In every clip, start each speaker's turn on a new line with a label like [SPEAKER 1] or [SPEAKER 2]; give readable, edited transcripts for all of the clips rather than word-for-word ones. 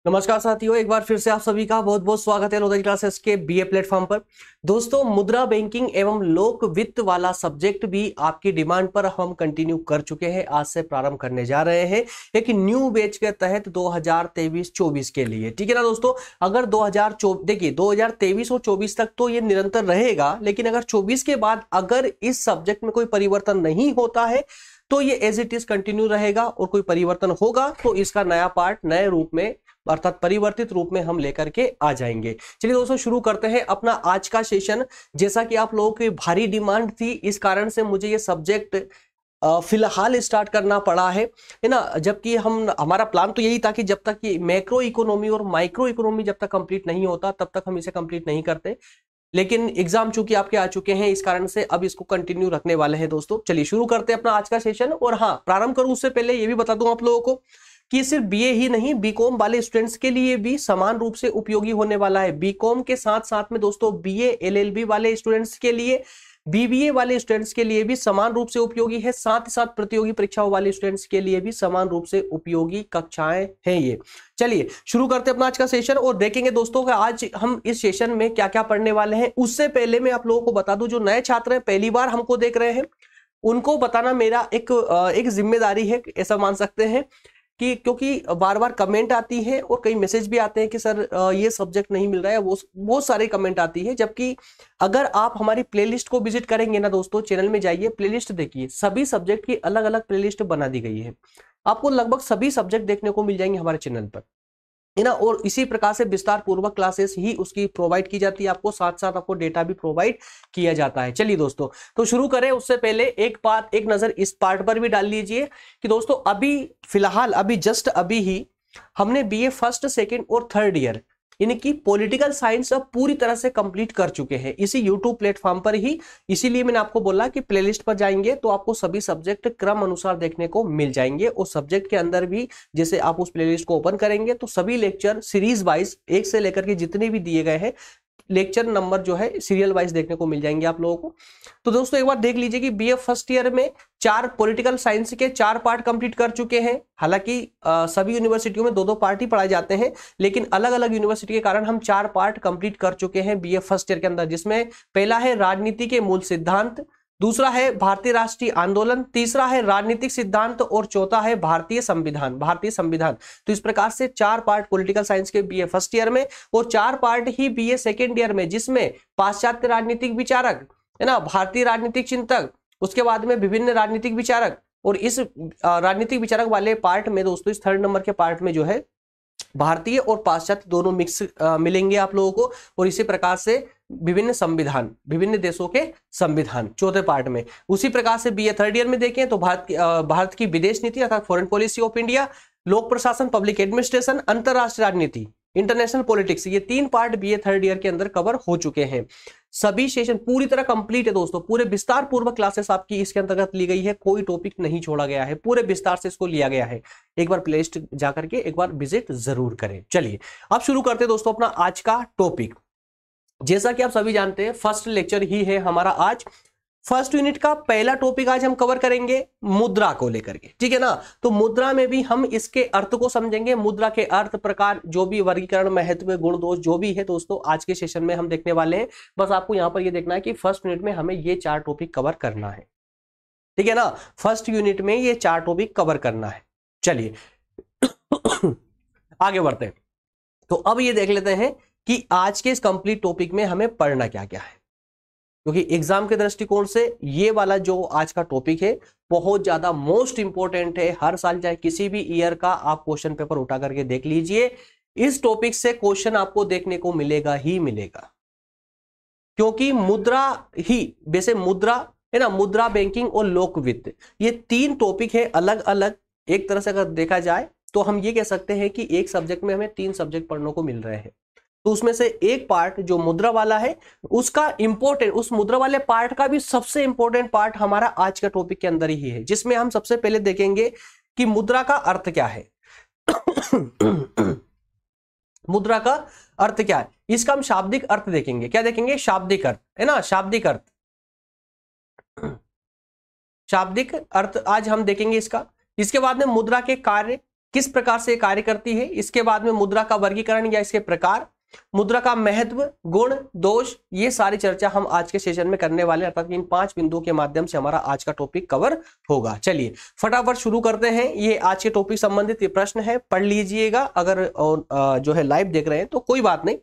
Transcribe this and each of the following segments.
[SPEAKER 1] नमस्कार साथियों, एक बार फिर से आप सभी का बहुत बहुत स्वागत है नवोदय क्लासेस के बीए प्लेटफॉर्म पर। दोस्तों, मुद्रा बैंकिंग एवं लोक वित्त वाला सब्जेक्ट भी आपकी डिमांड पर हम कंटिन्यू कर चुके हैं। आज से प्रारंभ करने जा रहे हैं एक न्यू बैच के तहत 2023-24 के लिए। ठीक है ना दोस्तों। अगर 2023 और 24 तक तो ये निरंतर रहेगा, लेकिन अगर 24 के बाद अगर इस सब्जेक्ट में कोई परिवर्तन नहीं होता है तो ये एज इट इज कंटिन्यू रहेगा, और कोई परिवर्तन होगा तो इसका नया पार्ट नए रूप में अर्थात परिवर्तित रूप में हम लेकर के आ जाएंगे। चलिए दोस्तों, शुरू करते हैं अपना आज का सेशन। जैसा कि आप लोगों की भारी डिमांड थी, इस कारण से मुझे ये सब्जेक्ट फिलहाल स्टार्ट करना पड़ा है ना। जबकि हमारा प्लान तो यही था कि जब तक ये मैक्रो इकोनॉमी और माइक्रो इकोनॉमी जब तक कंप्लीट नहीं होता तब तक हम इसे कंप्लीट नहीं करते, लेकिन एग्जाम चूंकि आपके आ चुके हैं, इस कारण से अब इसको कंटिन्यू रखने वाले हैं। दोस्तों चलिए शुरू करते हैं अपना आज का सेशन। और हाँ, प्रारंभ करूं उससे पहले ये भी बता दूं आप लोगों को कि सिर्फ बीए ही नहीं, बीकॉम वाले स्टूडेंट्स के लिए भी समान रूप से उपयोगी होने वाला है। बीकॉम के साथ साथ में दोस्तों बीए एलएलबी वाले स्टूडेंट्स के लिए, बीबीए वाले स्टूडेंट्स के लिए भी समान रूप से उपयोगी है। साथ ही साथ प्रतियोगी परीक्षाओं वाले स्टूडेंट्स के लिए भी समान रूप से उपयोगी कक्षाएं हैं ये। चलिए शुरू करते हैं अपना आज का सेशन और देखेंगे दोस्तों कि आज हम इस सेशन में क्या क्या पढ़ने वाले हैं। उससे पहले मैं आप लोगों को बता दूं, जो नए छात्र हैं, पहली बार हमको देख रहे हैं, उनको बताना मेरा एक जिम्मेदारी है, ऐसा मान सकते हैं कि क्योंकि बार बार कमेंट आती है और कई मैसेज भी आते हैं कि सर ये सब्जेक्ट नहीं मिल रहा है, वो बहुत सारे कमेंट आती है। जबकि अगर आप हमारी प्लेलिस्ट को विजिट करेंगे ना दोस्तों, चैनल में जाइए, प्लेलिस्ट देखिए, सभी सब्जेक्ट की अलग अलग प्लेलिस्ट बना दी गई है। आपको लगभग सभी सब्जेक्ट देखने को मिल जाएंगे हमारे चैनल पर, है ना। और इसी प्रकार से विस्तार पूर्वक क्लासेस ही उसकी प्रोवाइड की जाती है आपको, साथ साथ आपको डेटा भी प्रोवाइड किया जाता है। चलिए दोस्तों, तो शुरू करें उससे पहले एक नजर इस पार्ट पर भी डाल लीजिए कि दोस्तों अभी फिलहाल जस्ट अभी ही हमने बीए फर्स्ट, सेकंड और थर्ड ईयर यानी कि पॉलिटिकल साइंस अब पूरी तरह से कंप्लीट कर चुके हैं इसी यूट्यूब प्लेटफॉर्म पर ही। इसीलिए मैंने आपको बोला कि प्लेलिस्ट पर जाएंगे तो आपको सभी सब्जेक्ट क्रम अनुसार देखने को मिल जाएंगे। उस सब्जेक्ट के अंदर भी जैसे आप उस प्लेलिस्ट को ओपन करेंगे तो सभी लेक्चर सीरीज वाइज, एक से लेकर के जितने भी दिए गए हैं लेक्चर नंबर जो है सीरियल वाइज देखने को मिल जाएंगे आप लोगों को। तो दोस्तों एक बार देख लीजिए कि बीए फर्स्ट ईयर में 4 पॉलिटिकल साइंस के 4 पार्ट कंप्लीट कर चुके हैं। हालांकि सभी यूनिवर्सिटियों में 2-2 पार्ट ही पढ़ाए जाते हैं, लेकिन अलग अलग यूनिवर्सिटी के कारण हम 4 पार्ट कंप्लीट कर चुके हैं बीए फर्स्ट ईयर के अंदर, जिसमें पहला है राजनीति के मूल सिद्धांत, दूसरा है भारतीय राष्ट्रीय आंदोलन, तीसरा है राजनीतिक सिद्धांत और चौथा है भारतीय संविधान। तो इस प्रकार से 4 पार्ट पॉलिटिकल साइंस के बीए फर्स्ट ईयर में और 4 पार्ट ही बीए सेकेंड ईयर में, जिसमें पाश्चात्य राजनीतिक विचारक, है ना, भारतीय राजनीतिक चिंतक, उसके बाद में विभिन्न राजनीतिक विचारक, और इस राजनीतिक विचारक वाले पार्ट में दोस्तों इस थर्ड नंबर के पार्ट में जो है भारतीय और पाश्चात्य दोनों मिक्स मिलेंगे आप लोगों को। और इसी प्रकार से विभिन्न संविधान, विभिन्न देशों के संविधान चौथे पार्ट में। उसी प्रकार से बीए थर्ड ईयर में देखें तो भारत की विदेश नीति अर्थात फॉरेन पॉलिसी ऑफ इंडिया, लोक प्रशासन, पब्लिक एडमिनिस्ट्रेशन, अंतरराष्ट्रीय राजनीति, इंटरनेशनल पॉलिटिक्स, ये 3 पार्ट बीए थर्ड ईयर के अंदर कवर हो चुके हैं। सभी सेशन पूरी तरह कंप्लीट है दोस्तों, पूरे विस्तार पूर्वक क्लासेस आपकी इसके अंतर्गत ली गई है, कोई टॉपिक नहीं छोड़ा गया है, पूरे विस्तार से इसको लिया गया है। एक बार प्लेलिस्ट जाकर के एक बार विजिट जरूर करें। चलिए अब शुरू करते हैं दोस्तों अपना आज का टॉपिक। जैसा कि आप सभी जानते हैं फर्स्ट लेक्चर ही है हमारा आज। फर्स्ट यूनिट का पहला टॉपिक आज हम कवर करेंगे मुद्रा को लेकर के, ठीक है ना। तो मुद्रा में भी हम इसके अर्थ को समझेंगे, मुद्रा के अर्थ, प्रकार, जो भी वर्गीकरण, महत्व, गुण, दोष जो भी है दोस्तों आज के सेशन में हम देखने वाले हैं। बस आपको यहां पर ये देखना है कि फर्स्ट यूनिट में हमें ये 4 टॉपिक कवर करना है, ठीक है ना। फर्स्ट यूनिट में ये 4 टॉपिक कवर करना है। चलिए आगे बढ़ते हैं। तो अब ये देख लेते हैं कि आज के इस कंप्लीट टॉपिक में हमें पढ़ना क्या क्या है, क्योंकि एग्जाम के दृष्टिकोण से ये वाला जो आज का टॉपिक है बहुत ज्यादा मोस्ट इंपॉर्टेंट है। हर साल चाहे किसी भी ईयर का आप क्वेश्चन पेपर उठा करके देख लीजिए, इस टॉपिक से क्वेश्चन आपको देखने को मिलेगा ही मिलेगा। क्योंकि मुद्रा ही, वैसे मुद्रा है ना, मुद्रा बैंकिंग और लोक वित्त, ये 3 टॉपिक है अलग अलग। एक तरह से अगर देखा जाए तो हम ये कह सकते हैं कि एक सब्जेक्ट में हमें 3 सब्जेक्ट पढ़ने को मिल रहे हैं। तो उसमें से एक पार्ट जो मुद्रा वाला है, उसका इंपॉर्टेंट, उस मुद्रा वाले पार्ट का भी सबसे इंपॉर्टेंट पार्ट हमारा आज का टॉपिक के अंदर ही है, जिसमें हम सबसे पहले देखेंगे कि मुद्रा का अर्थ क्या है। मुद्रा का अर्थ क्या है, इसका हम शाब्दिक अर्थ देखेंगे। क्या देखेंगे? शाब्दिक अर्थ, है ना, शाब्दिक अर्थ। शाब्दिक अर्थ आज हम देखेंगे इसका। इसके बाद में मुद्रा के कार्य, किस प्रकार से कार्य करती है, इसके बाद में मुद्रा का वर्गीकरण या इसके प्रकार, मुद्रा का महत्व, गुण, दोष, ये सारी चर्चा हम आज के सेशन में करने वाले हैं, अर्थात इन 5 बिंदुओं के माध्यम से हमारा आज का टॉपिक कवर होगा। चलिए फटाफट शुरू करते हैं। ये आज के टॉपिक संबंधित ये प्रश्न है, पढ़ लीजिएगा। अगर जो है लाइव देख रहे हैं तो कोई बात नहीं,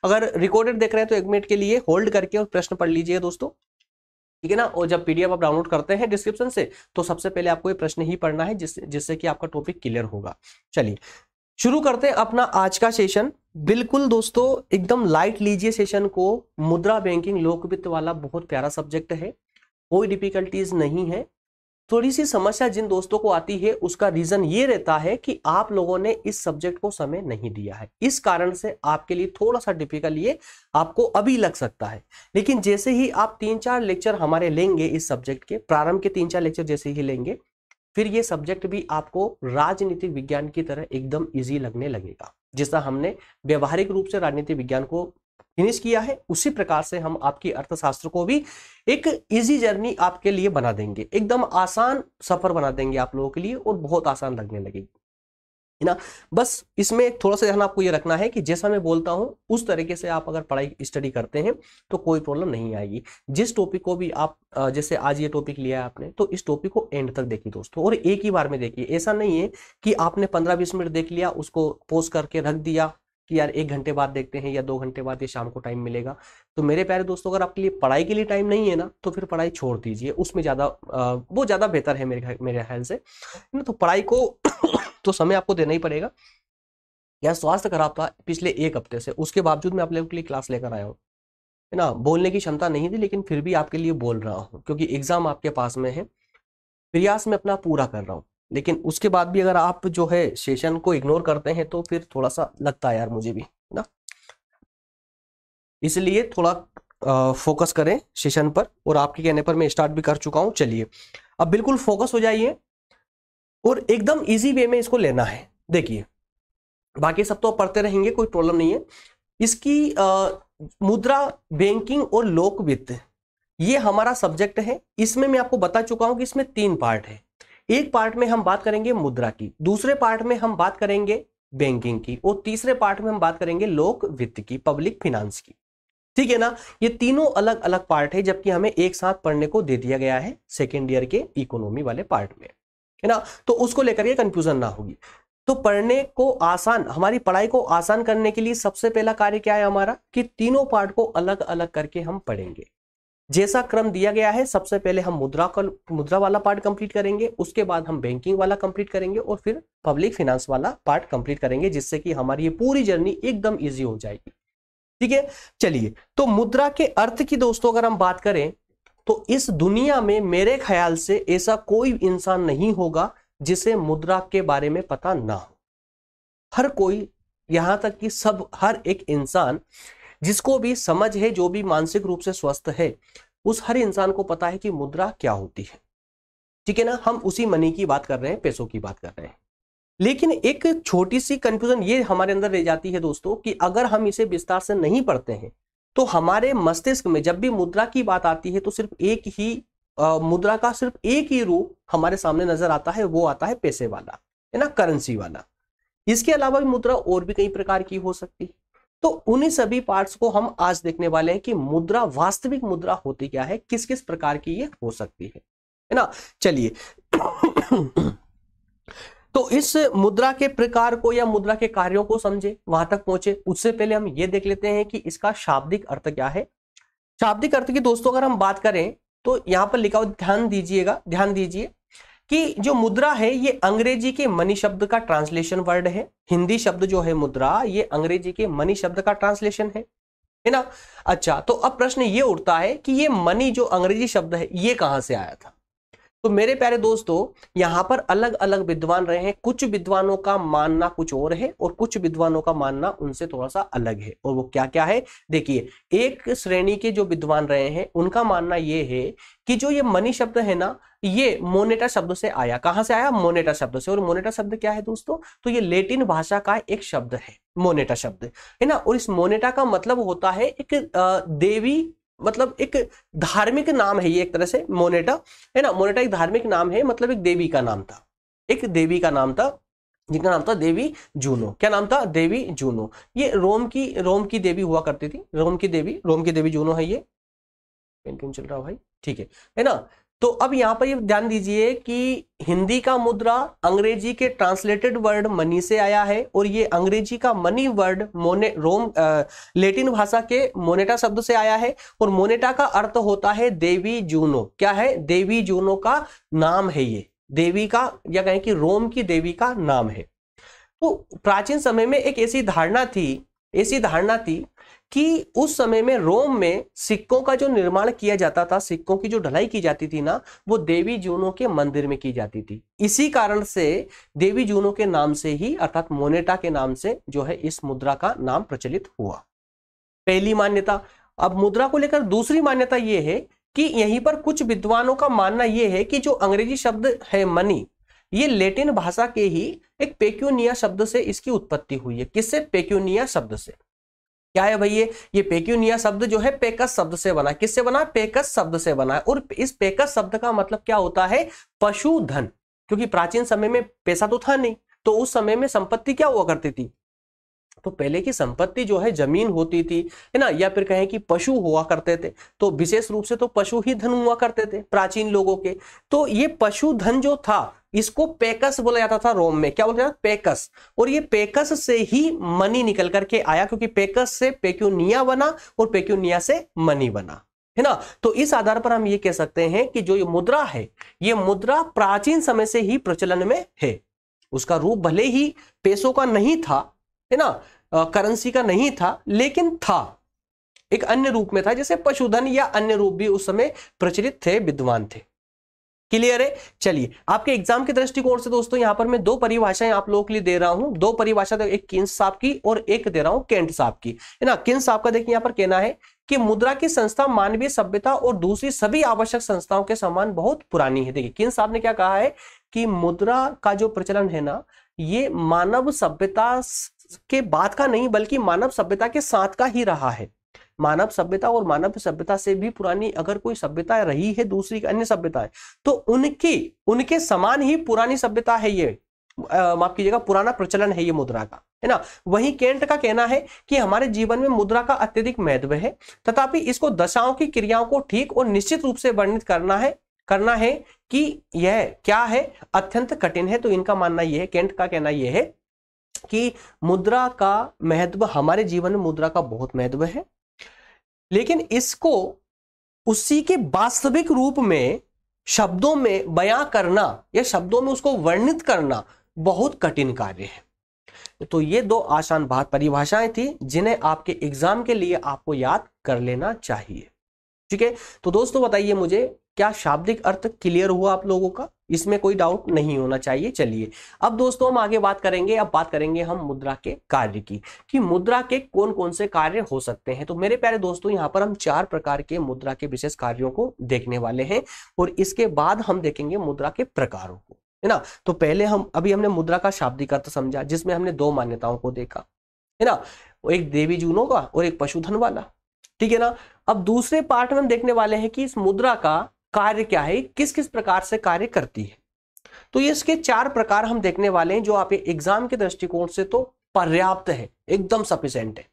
[SPEAKER 1] अगर रिकॉर्डेड देख रहे हैं तो 1 मिनट के लिए होल्ड करके और प्रश्न पढ़ लीजिए दोस्तों, ठीक है ना। और जब पीडीएफ आप डाउनलोड करते हैं डिस्क्रिप्शन से, तो सबसे पहले आपको ये प्रश्न ही पढ़ना है, जिससे कि आपका टॉपिक क्लियर होगा। चलिए शुरू करते हैं अपना आज का सेशन। बिल्कुल दोस्तों एकदम लाइट लीजिए सेशन को। मुद्रा बैंकिंग लोक वित्त वाला बहुत प्यारा सब्जेक्ट है, कोई डिफिकल्टीज नहीं है। थोड़ी सी समस्या जिन दोस्तों को आती है उसका रीजन ये रहता है कि आप लोगों ने इस सब्जेक्ट को समय नहीं दिया है, इस कारण से आपके लिए थोड़ा सा डिफिकल्ट ये आपको अभी लग सकता है। लेकिन जैसे ही आप 3-4 लेक्चर हमारे लेंगे इस सब्जेक्ट के, प्रारंभ के 3-4 लेक्चर जैसे ही लेंगे, फिर ये सब्जेक्ट भी आपको राजनीतिक विज्ञान की तरह एकदम इजी लगने लगेगा। जैसा हमने व्यवहारिक रूप से राजनीतिक विज्ञान को फिनिश किया है, उसी प्रकार से हम आपकी अर्थशास्त्र को भी एक इजी जर्नी आपके लिए बना देंगे, एकदम आसान सफर बना देंगे आप लोगों के लिए, और बहुत आसान लगने लगेगी, है ना। बस इसमें थोड़ा सा ध्यान आपको ये रखना है कि जैसा मैं बोलता हूं उस तरीके से आप अगर पढ़ाई स्टडी करते हैं तो कोई प्रॉब्लम नहीं आएगी। जिस टॉपिक को भी आप जैसे आज ये टॉपिक लिया है आपने, तो इस टॉपिक को एंड तक देखिए दोस्तों, और एक ही बार में देखिए। ऐसा नहीं है कि आपने 15-20 मिनट देख लिया, उसको पॉज करके रख दिया कि यार 1 घंटे बाद देखते हैं या 2 घंटे बाद, ये शाम को टाइम मिलेगा। तो मेरे प्यारे दोस्तों, अगर आपके लिए पढ़ाई के लिए टाइम नहीं है ना, तो फिर पढ़ाई छोड़ दीजिए, उसमें वो ज्यादा बेहतर है मेरे ख्याल से। तो पढ़ाई को तो समय आपको देना ही पड़ेगा। यार स्वास्थ्य खराब था पिछले 1 हफ्ते से, उसके बावजूद मैं आप लोगों के लिए क्लास लेकर आया हूँ, है ना। बोलने की क्षमता नहीं थी, लेकिन फिर भी आपके लिए बोल रहा हूँ, क्योंकि एग्जाम आपके पास में है। प्रयास में अपना पूरा कर रहा हूँ, लेकिन उसके बाद भी अगर आप जो है सेशन को इग्नोर करते हैं तो फिर थोड़ा सा लगता है यार मुझे भी ना। इसलिए थोड़ा फोकस करें सेशन पर, और आपके कहने पर मैं स्टार्ट भी कर चुका हूं। चलिए अब बिल्कुल फोकस हो जाइए और एकदम इजी वे में इसको लेना है। देखिए बाकी सब तो पढ़ते रहेंगे, कोई प्रॉब्लम नहीं है। इसकी मुद्रा बैंकिंग और लोक वित्त ये हमारा सब्जेक्ट है। इसमें मैं आपको बता चुका हूं कि इसमें 3 पार्ट है। एक पार्ट में हम बात करेंगे मुद्रा की, दूसरे पार्ट में हम बात करेंगे बैंकिंग की, और तीसरे पार्ट में हम बात करेंगे लोक वित्त की, पब्लिक फाइनेंस की, ठीक है ना। ये तीनों अलग अलग पार्ट है, जबकि हमें एक साथ पढ़ने को दे दिया गया है सेकेंड ईयर के इकोनॉमी वाले पार्ट में, है ना। तो उसको लेकर के कंफ्यूजन ना होगी। तो पढ़ने को आसान, हमारी पढ़ाई को आसान करने के लिए सबसे पहला कार्य क्या है हमारा, कि तीनों पार्ट को अलग अलग करके हम पढ़ेंगे। जैसा क्रम दिया गया है, सबसे पहले हम मुद्रा वाला पार्ट कंप्लीट करेंगे, उसके बाद हम बैंकिंग वाला कंप्लीट करेंगे, और फिर पब्लिक फाइनेंस वाला पार्ट कंप्लीट करेंगे, जिससे कि हमारी ये पूरी जर्नी एकदम इजी हो जाएगी, ठीक है। चलिए तो मुद्रा के अर्थ की दोस्तों अगर हम बात करें, तो इस दुनिया में मेरे ख्याल से ऐसा कोई इंसान नहीं होगा जिसे मुद्रा के बारे में पता ना हो। हर कोई, यहां तक कि हर एक इंसान जिसको भी समझ है, जो भी मानसिक रूप से स्वस्थ है, उस हर इंसान को पता है कि मुद्रा क्या होती है, ठीक है ना। हम उसी मनी की बात कर रहे हैं, पैसों की बात कर रहे हैं। लेकिन एक छोटी सी कंफ्यूजन ये हमारे अंदर रह जाती है दोस्तों, कि अगर हम इसे विस्तार से नहीं पढ़ते हैं, तो हमारे मस्तिष्क में जब भी मुद्रा की बात आती है, तो सिर्फ एक ही मुद्रा का सिर्फ एक ही रूप हमारे सामने नजर आता है, वो आता है पैसे वाला, है ना, करेंसी वाला। इसके अलावा भी मुद्रा और भी कई प्रकार की हो सकती है। तो उन्हीं सभी पार्ट्स को हम आज देखने वाले हैं कि मुद्रा, वास्तविक मुद्रा होती क्या है, किस किस प्रकार की ये हो सकती है ना। चलिए तो इस मुद्रा के प्रकार को या मुद्रा के कार्यों को समझे, वहां तक पहुंचे, उससे पहले हम ये देख लेते हैं कि इसका शाब्दिक अर्थ क्या है। शाब्दिक अर्थ की दोस्तों अगर हम बात करें, तो यहां पर लिखा हुआ, ध्यान दीजिए कि जो मुद्रा है ये अंग्रेजी के मनी शब्द का ट्रांसलेशन वर्ड है। हिंदी शब्द जो है मुद्रा, ये अंग्रेजी के मनी शब्द का ट्रांसलेशन है ना। अच्छा, तो अब प्रश्न ये उठता है कि ये मनी जो अंग्रेजी शब्द है, ये कहां से आया था। तो मेरे प्यारे दोस्तों, यहां पर अलग अलग विद्वान रहे हैं। कुछ विद्वानों का मानना कुछ और है, और कुछ विद्वानों का मानना उनसे थोड़ा सा अलग है। और वो क्या क्या है, देखिए, एक श्रेणी के जो विद्वान रहे हैं, उनका मानना ये है कि जो ये मनी शब्द है ना, ये मोनेटा शब्द से आया। कहां से आया, मोनेटा शब्द से। और मोनेटा शब्द क्या है दोस्तों, तो ये लैटिन भाषा का एक शब्द है, मोनेटा शब्द, है ना। और इस मोनेटा का मतलब होता है एक देवी, मतलब एक धार्मिक नाम है ये, एक तरह से मोनेटा, है ना। मोनेटा एक धार्मिक नाम है, मतलब एक देवी का नाम था, एक देवी का नाम था। जिनका नाम था देवी जूनो। क्या नाम था? देवी जूनो। ये रोम की देवी हुआ करती थी। रोम की देवी जूनो है। ये पेन क्यों चल रहा भाई? ठीक है ना। तो अब यहाँ पर ये ध्यान दीजिए कि हिंदी का मुद्रा अंग्रेजी के ट्रांसलेटेड वर्ड मनी से आया है, और ये अंग्रेजी का मनी वर्ड लैटिन भाषा के मोनेटा शब्द से आया है, और मोनेटा का अर्थ होता है देवी जूनो। क्या है? देवी जूनो का नाम है ये, देवी का, या कहें कि रोम की देवी का नाम है। तो प्राचीन समय में एक ऐसी धारणा थी कि उस समय में रोम में सिक्कों का जो निर्माण किया जाता था, सिक्कों की जो ढलाई की जाती थी ना, वो देवी जूनो के मंदिर में की जाती थी। इसी कारण से देवी जूनो के नाम से ही, अर्थात मोनेटा के नाम से जो है इस मुद्रा का नाम प्रचलित हुआ। पहली मान्यता। अब मुद्रा को लेकर दूसरी मान्यता यह है कि यहीं पर कुछ विद्वानों का मानना यह है कि जो अंग्रेजी शब्द है मनी, ये लैटिन भाषा के ही एक पेक्यूनिया शब्द से इसकी उत्पत्ति हुई है। किससे? पेक्यूनिया शब्द से। क्या है भाई? ये पेक्यूनिया शब्द जो है पेकस शब्द से बना। किससे बना? पेकस शब्द से बना। और इस पेकस शब्द का मतलब क्या होता है? पशुधन। क्योंकि प्राचीन समय में पैसा तो था नहीं, तो उस समय में संपत्ति क्या हुआ करती थी? तो पहले की संपत्ति जो है जमीन होती थी, है ना, या फिर कहें कि पशु हुआ करते थे। तो विशेष रूप से तो पशु ही धन हुआ करते थे प्राचीन लोगों के। तो ये पशुधन जो था, इसको पेकस बोला जाता था रोम में। क्या बोला जाता? पेकस। और ये पेकस से ही मनी निकल करके आया, क्योंकि पेकस से पेक्यूनिया बना और पेक्यूनिया से मनी बना, है ना। तो इस आधार पर हम ये कह सकते हैं कि जो ये मुद्रा है, ये मुद्रा प्राचीन समय से ही प्रचलन में है। उसका रूप भले ही पैसों का नहीं था, है ना, करेंसी का नहीं था, लेकिन था, एक अन्य रूप में था, जैसे पशुधन या अन्य रूप भी उस समय प्रचलित थे, विद्वान थे। क्लियर है? चलिए, आपके एग्जाम के दृष्टिकोण से दोस्तों यहां पर मैं दो परिभाषाएं आप लोगों के लिए दे रहा हूं। दो परिभाषा, एक किन्स साहब की और एक दे रहा हूं केंट साहब की, है ना। किन्स साहब का देखिए यहां पर कहना है कि मुद्रा की संस्था मानवीय सभ्यता और दूसरी सभी आवश्यक संस्थाओं के समान बहुत पुरानी है। देखिए किन्स साहब ने क्या कहा है कि मुद्रा का जो प्रचलन है ना, ये मानव सभ्यता के बाद का नहीं, बल्कि मानव सभ्यता के साथ का ही रहा है। मानव सभ्यता और मानव सभ्यता से भी पुरानी अगर कोई सभ्यता रही है, दूसरी अन्य सभ्यता है, तो उनके समान ही पुरानी सभ्यता है ये, माफ कीजिएगा, पुराना प्रचलन है ये मुद्रा का, है ना। वहीं केंट का कहना है कि हमारे जीवन में मुद्रा का अत्यधिक महत्व है, तथापि इसको दशाओं की क्रियाओं को ठीक और निश्चित रूप से वर्णित करना है कि यह क्या है, अत्यंत कठिन है। तो इनका मानना यह है, केंट का कहना यह है कि मुद्रा का महत्व, हमारे जीवन में मुद्रा का बहुत महत्व है, लेकिन इसको उसी के वास्तविक रूप में शब्दों में बयां करना या शब्दों में उसको वर्णित करना बहुत कठिन कार्य है। तो ये दो आसान बात परिभाषाएं थी जिन्हें आपके एग्जाम के लिए आपको याद कर लेना चाहिए। ठीक है, तो दोस्तों बताइए मुझे, क्या शाब्दिक अर्थ क्लियर हुआ आप लोगों का? इसमें कोई डाउट नहीं होना चाहिए। चलिए अब दोस्तों हम आगे बात करेंगे। अब बात करेंगे हम मुद्रा के कार्य की, कि मुद्रा के कौन कौन से कार्य हो सकते हैं। तो मेरे प्यारे दोस्तों, यहाँ पर हम 4 प्रकार के मुद्रा के विशेष कार्यों को देखने वाले हैं, और इसके बाद हम देखेंगे मुद्रा के प्रकारों को, है ना। तो पहले अभी हमने मुद्रा का शाब्दिक अर्थ समझा, जिसमें हमने 2 मान्यताओं को देखा, है ना, एक देवी जूनों का और एक पशुधन वाला। ठीक है ना। अब दूसरे पार्ट में हम देखने वाले हैं कि इस मुद्रा का कार्य क्या है, किस किस प्रकार से कार्य करती है। तो ये इसके 4 प्रकार हम देखने वाले हैं, जो आपके एग्जाम के दृष्टिकोण से तो पर्याप्त है, एकदम सफिशिएंट है,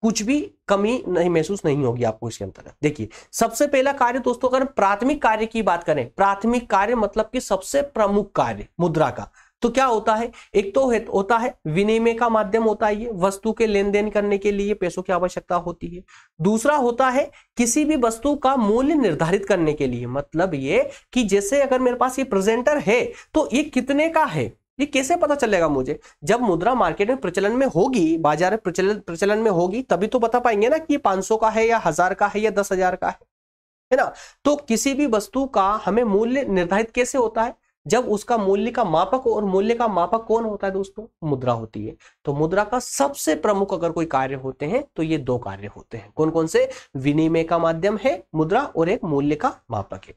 [SPEAKER 1] कुछ भी कमी नहीं महसूस नहीं होगी आपको इसके अंतर्गत। देखिए सबसे पहला कार्य दोस्तों, अगर प्राथमिक कार्य की बात करें, प्राथमिक कार्य मतलब कि सबसे प्रमुख कार्य मुद्रा का, तो क्या होता है? एक तो होता है विनिमय का माध्यम होता है, ये वस्तु के लेन देन करने के लिए पैसों की आवश्यकता होती है। दूसरा होता है किसी भी वस्तु का मूल्य निर्धारित करने के लिए, मतलब ये कि जैसे अगर मेरे पास ये प्रेजेंटर है तो ये कितने का है, ये कैसे पता चलेगा मुझे? जब मुद्रा मार्केट में प्रचलन में होगी, बाजार में प्रचलन में होगी, तभी तो बता पाएंगे ना कि ये 500 का है या 1000 का है या 10,000 का है ना। तो किसी भी वस्तु का हमें मूल्य निर्धारित कैसे होता है? जब उसका मूल्य का मापक, और मूल्य का मापक कौन होता है दोस्तों? मुद्रा होती है। तो मुद्रा का सबसे प्रमुख अगर कोई कार्य होते हैं तो ये 2 कार्य होते हैं। कौन कौन से? विनिमय का माध्यम है मुद्रा, और एक मूल्य का मापक है।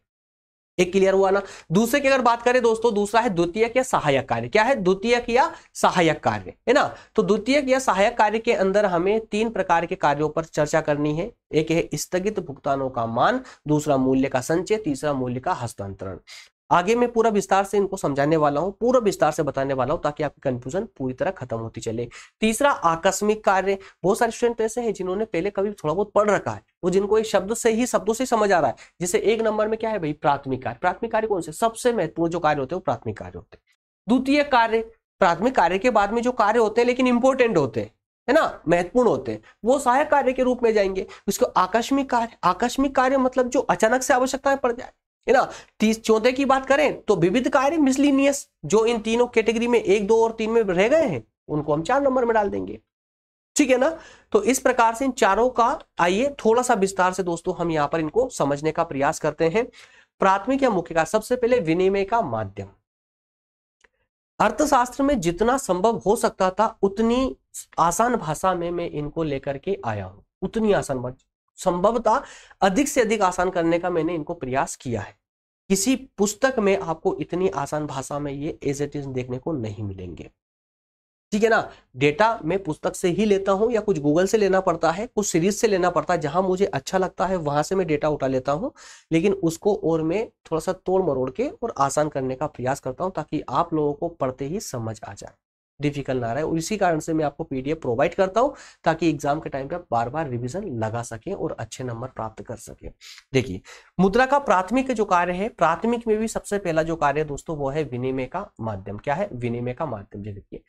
[SPEAKER 1] एक क्लियर हुआ ना। दूसरे की अगर बात करें दोस्तों, दूसरा है द्वितीयक या सहायक कार्य। क्या है? द्वितीयक या सहायक कार्य, है ना। तो द्वितीयक या सहायक कार्य के अंदर हमें 3 प्रकार के कार्यों पर चर्चा करनी है। एक है स्थगित भुगतानों का मान, दूसरा मूल्य का संचय, तीसरा मूल्य का हस्तांतरण। आगे मैं पूरा विस्तार से इनको समझाने वाला हूं, पूरा विस्तार से बताने वाला हूं, ताकि आपकी कंफ्यूजन पूरी तरह खत्म होती चले। तीसरा, आकस्मिक कार्य। बहुत सारे स्टूडेंट ऐसे हैं जिन्होंने पहले कभी थोड़ा बहुत पढ़ रखा है, वो जिनको एक शब्दों से समझ आ रहा है। जैसे एक नंबर में क्या है भाई, प्राथमिक कार्य। प्राथमिक कार्य कौन से? सबसे महत्वपूर्ण जो कार्य होते हैं वो प्राथमिक कार्य होते हैं। द्वितीय कार्य, प्राथमिक कार्य के बाद में जो कार्य होते हैं लेकिन इंपॉर्टेंट होते हैं, है ना, महत्वपूर्ण होते हैं, वो सहायक कार्य के रूप में जाएंगे। उसको आकस्मिक कार्य। आकस्मिक कार्य मतलब जो अचानक से आवश्यकता पड़ जाए, है ना। चौथे की बात करें तो विविध कार्य, मिसलिनियस, जो इन तीनों कैटेगरी में 1, 2 और 3 में रह गए हैं, उनको हम 4 नंबर में डाल देंगे, ठीक है ना। तो इस प्रकार से इन चारों का आइए थोड़ा सा विस्तार से दोस्तों हम यहां पर इनको समझने का प्रयास करते हैं। प्राथमिक या मुख्य कार्य, सबसे पहले विनिमय का माध्यम। अर्थशास्त्र में जितना संभव हो सकता था उतनी आसान भाषा में मैं इनको लेकर के आया हूं, उतनी आसान, संभवतः अधिक से अधिक आसान करने का मैंने इनको प्रयास किया है। किसी पुस्तक में आपको इतनी आसान भाषा में ये एज इट इज देखने को नहीं मिलेंगे, ठीक है ना। डेटा मैं पुस्तक से ही लेता हूं या कुछ गूगल से लेना पड़ता है, कुछ सीरीज से लेना पड़ता है, जहां मुझे अच्छा लगता है वहां से मैं डेटा उठा लेता हूं, लेकिन उसको और मैं थोड़ा सा तोड़ मरोड़ के और आसान करने का प्रयास करता हूं, ताकि आप लोगों को पढ़ते ही समझ आ जाए, डिफिकल्ट ना रहे। और इसी कारण से मैं आपको पीडीएफ प्रोवाइड करता हूं, ताकि एग्जाम के टाइम पे बार बार रिविजन लगा सकें और अच्छे नंबर प्राप्त कर सकें। देखिए, मुद्रा का प्राथमिक जो कार्य है, प्राथमिक में भी सबसे पहला जो कार्य है दोस्तों वो है विनिमय का माध्यम। क्या है? विनिमय का माध्यम। देखिए,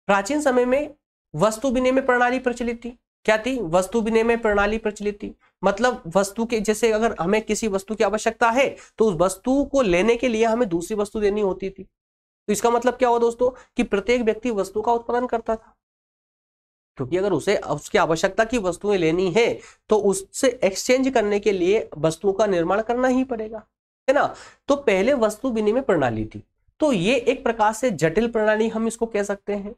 [SPEAKER 1] प्राचीन समय में वस्तु विनिमय प्रणाली प्रचलित थी। क्या थी? वस्तु विनिमय प्रणाली प्रचलित थी। मतलब वस्तु के, जैसे अगर हमें किसी वस्तु की आवश्यकता है तो उस वस्तु को लेने के लिए हमें दूसरी वस्तु देनी होती थी। तो इसका मतलब क्या हुआ दोस्तों, कि प्रत्येक व्यक्ति वस्तु का उत्पादन करता था, क्योंकि अगर उसे उसकी आवश्यकता की वस्तुएं लेनी है तो उससे एक्सचेंज करने के लिए वस्तुओं का निर्माण करना ही पड़ेगा, है ना। तो पहले वस्तु विनिमय प्रणाली थी, तो ये एक प्रकार से जटिल प्रणाली हम इसको कह सकते हैं।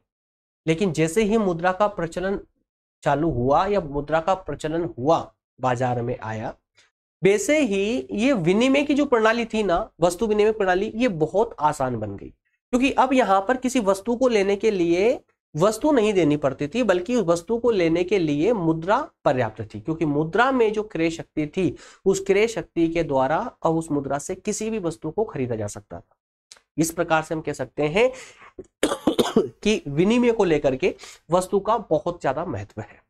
[SPEAKER 1] लेकिन जैसे ही मुद्रा का प्रचलन चालू हुआ या मुद्रा का प्रचलन हुआ, बाजार में आया, वैसे ही ये विनिमय की जो प्रणाली थी ना, वस्तु विनिमय प्रणाली, ये बहुत आसान बन गई। क्योंकि अब यहां पर किसी वस्तु को लेने के लिए वस्तु नहीं देनी पड़ती थी, बल्कि उस वस्तु को लेने के लिए मुद्रा पर्याप्त थी। क्योंकि मुद्रा में जो क्रय शक्ति थी, उस क्रय शक्ति के द्वारा अब उस मुद्रा से किसी भी वस्तु को खरीदा जा सकता था। इस प्रकार से हम कह सकते हैं कि विनिमय को लेकर के वस्तु का बहुत ज्यादा महत्व है,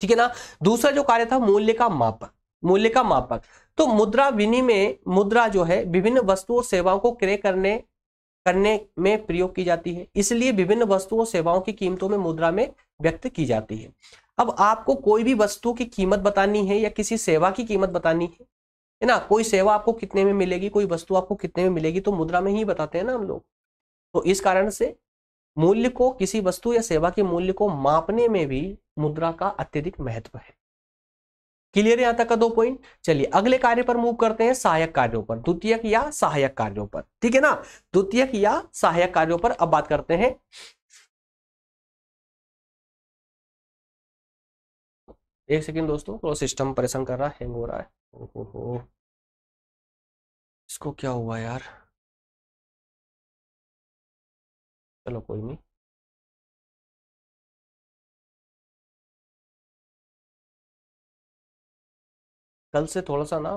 [SPEAKER 1] ठीक है ना। दूसरा जो कार्य था मूल्य का मापक। मूल्य का मापक, तो मुद्रा विनिमय, मुद्रा जो है विभिन्न वस्तुओं सेवाओं को क्रय करने में प्रयोग की जाती है, इसलिए विभिन्न वस्तुओं सेवाओं की कीमतों में मुद्रा में व्यक्त की जाती है। अब आपको कोई भी वस्तु की कीमत बतानी है या किसी सेवा की कीमत बतानी है ना, कोई सेवा आपको कितने में मिलेगी, कोई वस्तु आपको कितने में मिलेगी, तो मुद्रा में ही बताते हैं ना हम लोग। तो इस कारण से मूल्य को, किसी वस्तु या सेवा के मूल्य को मापने में भी मुद्रा का अत्यधिक महत्व है। क्लियर है यहां तक का 2 पॉइंट। चलिए अगले कार्य पर मूव करते हैं, सहायक कार्यों पर, द्वितीयक या सहायक कार्यों पर, ठीक है ना। द्वितीयक या सहायक कार्यों पर अब बात करते हैं। एक सेकंड दोस्तों, थोड़ा सिस्टम परेशान कर रहा है, हैंग हो रहा है। ओहो, इसको क्या हुआ यार, चलो कोई नहीं। कल से थोड़ा सा ना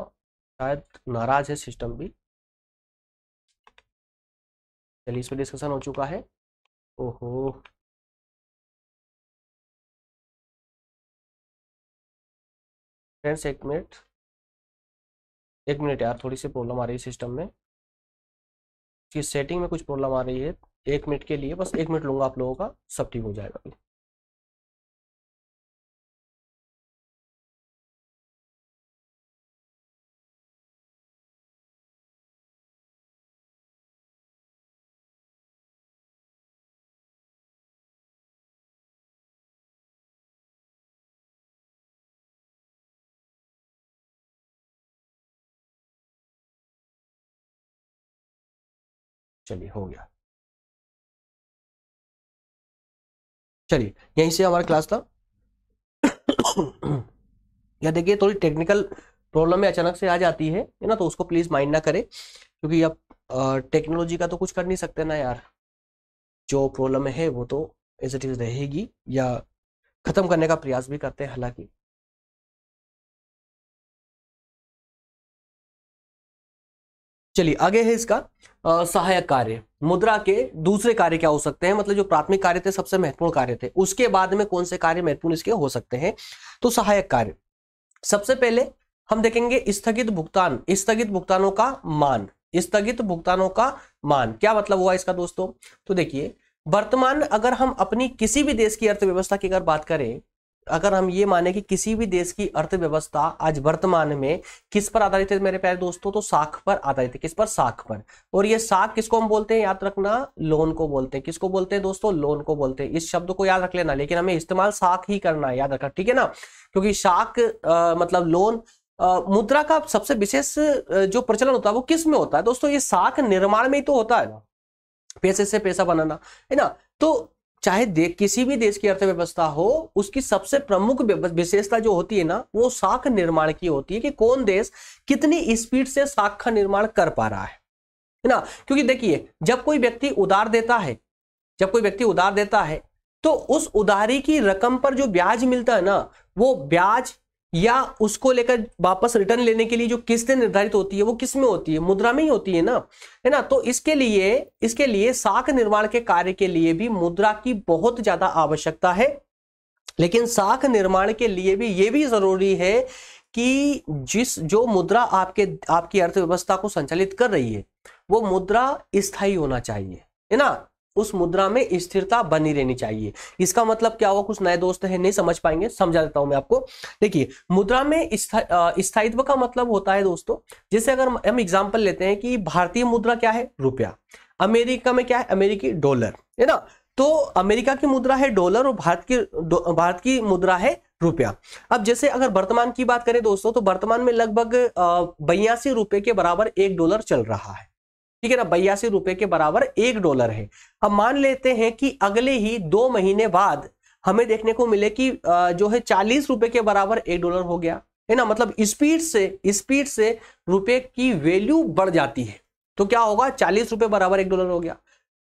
[SPEAKER 1] शायद नाराज है सिस्टम भी। चलिए इस पर डिस्कशन हो चुका है। ओहो, फ्रेंड्स एक मिनट, एक मिनट यार, थोड़ी सी प्रॉब्लम आ रही है सिस्टम में, कि सेटिंग में कुछ प्रॉब्लम आ रही है। 1 मिनट के लिए, बस 1 मिनट लूंगा आप लोगों का, सब ठीक हो जाएगा। चलिए हो गया। चलिए यहीं से हमारा क्लास था। या देखिए, थोड़ी टेक्निकल प्रॉब्लम में अचानक से आ जाती है ना, तो उसको प्लीज माइंड ना करें, क्योंकि अब टेक्नोलॉजी का तो कुछ कर नहीं सकते ना यार। जो प्रॉब्लम है वो तो एज इट इज रहेगी, या खत्म करने का प्रयास भी करते हैं हालांकि। चलिए आगे है इसका सहायक कार्य। मुद्रा के दूसरे कार्य क्या हो सकते हैं, मतलब जो प्राथमिक कार्य थे, सबसे महत्वपूर्ण कार्य थे, उसके बाद में कौन से कार्य महत्वपूर्ण इसके हो सकते हैं। तो सहायक कार्य, सबसे पहले हम देखेंगे स्थगित भुगतान, स्थगित भुगतानों का मान, स्थगित भुगतानों का मान क्या मतलब हुआ इसका दोस्तों। तो देखिए वर्तमान अगर हम अपनी किसी भी देश की अर्थव्यवस्था की अगर बात करें, अगर हम ये माने कि किसी भी देश की अर्थव्यवस्था आज वर्तमान में किस पर आधारित है मेरे प्यारे दोस्तों, तो साख पर आधारित है। किस पर? साख पर। और ये साख किसको हम बोलते हैं, याद रखना, लोन को बोलते हैं। किसको बोलते हैं दोस्तों? लोन को बोलते हैं। इस शब्द को याद रख लेना, लेकिन हमें इस्तेमाल साख ही करना है, याद रखना, ठीक है ना, क्योंकि साख मतलब लोन। मुद्रा का सबसे विशेष जो प्रचलन होता है वो किस में होता है दोस्तों? ये साख निर्माण में ही तो होता है ना, पैसे से पैसा बनाना, है ना। तो चाहे किसी भी देश की अर्थव्यवस्था हो, उसकी सबसे प्रमुख विशेषता जो होती है ना, वो साख निर्माण की होती है कि कौन देश कितनी स्पीड से साख का निर्माण कर पा रहा है ना। क्योंकि देखिए जब कोई व्यक्ति उधार देता है, जब कोई व्यक्ति उधार देता है तो उस उधारी की रकम पर जो ब्याज मिलता है ना, वो ब्याज या उसको लेकर वापस रिटर्न लेने के लिए जो किस्तें निर्धारित होती है वो किस में होती है? मुद्रा में ही होती है ना, है ना। तो इसके लिए साख निर्माण के कार्य के लिए भी मुद्रा की बहुत ज्यादा आवश्यकता है। लेकिन साख निर्माण के लिए भी ये भी जरूरी है कि जो मुद्रा आपकी अर्थव्यवस्था को संचालित कर रही है वो मुद्रा स्थायी होना चाहिए, है ना। उस मुद्रा में स्थिरता बनी रहनी चाहिए। इसका मतलब क्या हुआ, कुछ नए दोस्त हैं नहीं समझ पाएंगे, समझा देता हूं मैं आपको। देखिए मुद्रा में स्थायित्व का मतलब होता है दोस्तों, जैसे अगर हम एग्जांपल लेते हैं कि भारतीय मुद्रा क्या है? रुपया। अमेरिका में क्या है? अमेरिकी डॉलर, है ना। तो अमेरिका की मुद्रा है डॉलर और भारत की मुद्रा है रुपया। अब जैसे अगर वर्तमान की बात करें दोस्तों, तो वर्तमान में लगभग 82 रुपए के बराबर $1 चल रहा है, ठीक है ना। 82 रुपए के बराबर $1 है। अब मान लेते हैं कि अगले ही 2 महीने बाद हमें देखने को मिले कि जो है 40 रुपए के बराबर $1 हो गया, है ना। मतलब स्पीड से रुपए की वैल्यू बढ़ जाती है। तो क्या होगा? 40 रुपए बराबर $1 हो गया।